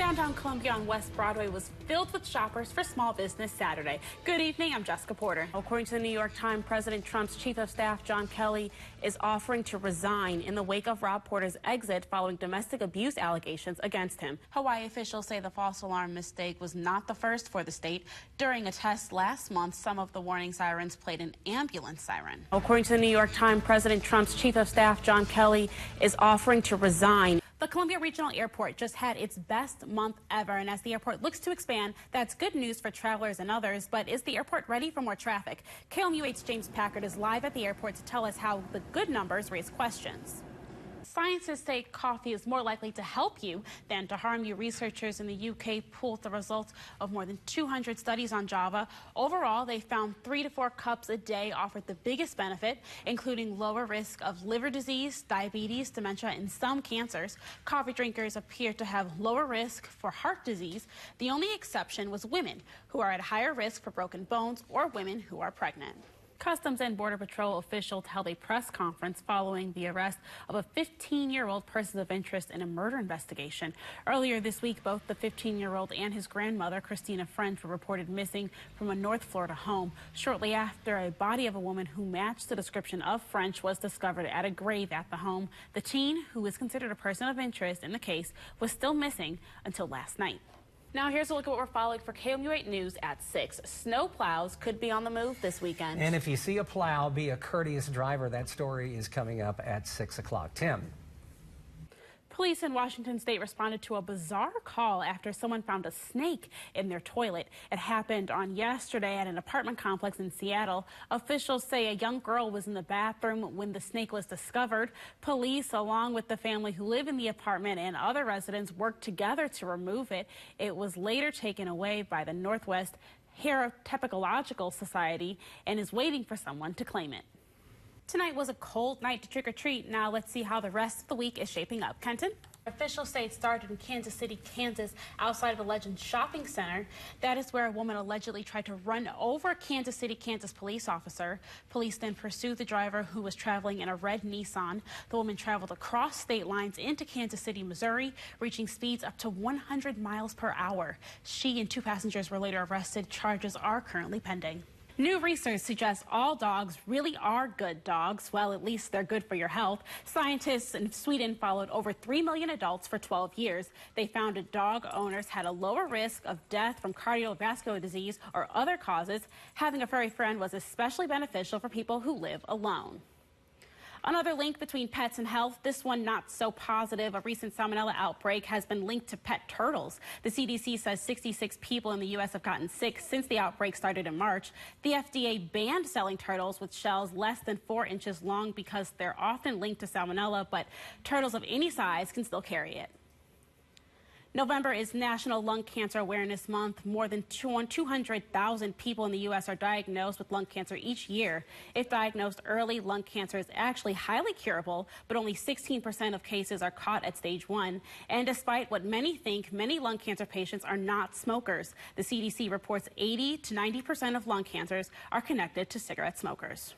Downtown Columbia on West Broadway was filled with shoppers for Small Business Saturday. Good evening, I'm Jessica Porter. According to the New York Times, President Trump's Chief of Staff, John Kelly, is offering to resign in the wake of Rob Porter's exit following domestic abuse allegations against him. Hawaii officials say the false alarm mistake was not the first for the state. During a test last month, some of the warning sirens played an ambulance siren. According to the New York Times, President Trump's Chief of Staff, John Kelly, is offering to resign. The Columbia Regional Airport just had its best month ever, and as the airport looks to expand, that's good news for travelers and others. But is the airport ready for more traffic? KOMU8's James Packard is live at the airport to tell us how the good numbers raise questions. Scientists say coffee is more likely to help you than to harm you. Researchers in the UK pulled the results of more than 200 studies on Java. Overall, they found 3 to 4 cups a day offered the biggest benefit, including lower risk of liver disease, diabetes, dementia, and some cancers. Coffee drinkers appear to have lower risk for heart disease. The only exception was women, who are at higher risk for broken bones, or women who are pregnant. Customs and Border Patrol officials held a press conference following the arrest of a 15-year-old person of interest in a murder investigation. Earlier this week, both the 15-year-old and his grandmother, Christina French, were reported missing from a North Florida home. Shortly after, a body of a woman who matched the description of French was discovered at a grave at the home. The teen, who is considered a person of interest in the case, was still missing until last night. Now here's a look at what we're following for KOMU8 News at 6. Snow plows could be on the move this weekend. And if you see a plow, be a courteous driver. That story is coming up at 6 o'clock. Tim. Police in Washington State responded to a bizarre call after someone found a snake in their toilet. It happened on yesterday at an apartment complex in Seattle. Officials say a young girl was in the bathroom when the snake was discovered. Police, along with the family who live in the apartment and other residents, worked together to remove it. It was later taken away by the Northwest Herpetological Society and is waiting for someone to claim it. Tonight was a cold night to trick-or-treat. Now let's see how the rest of the week is shaping up. Kenton? Officials say it started in Kansas City, Kansas, outside of the Legend Shopping Center. That is where a woman allegedly tried to run over a Kansas City, Kansas police officer. Police then pursued the driver, who was traveling in a red Nissan. The woman traveled across state lines into Kansas City, Missouri, reaching speeds up to 100 miles per hour. She and 2 passengers were later arrested. Charges are currently pending. New research suggests all dogs really are good dogs. Well, at least they're good for your health. Scientists in Sweden followed over 3 million adults for 12 years. They found that dog owners had a lower risk of death from cardiovascular disease or other causes. Having a furry friend was especially beneficial for people who live alone. Another link between pets and health, this one not so positive. A recent salmonella outbreak has been linked to pet turtles. The CDC says 66 people in the U.S. have gotten sick since the outbreak started in March. The FDA banned selling turtles with shells less than 4 inches long because they're often linked to salmonella, but turtles of any size can still carry it. November is National Lung Cancer Awareness Month. More than 200,000 people in the U.S. are diagnosed with lung cancer each year. If diagnosed early, lung cancer is actually highly curable, but only 16% of cases are caught at stage 1. And despite what many think, many lung cancer patients are not smokers. The CDC reports 80 to 90% of lung cancers are connected to cigarette smokers.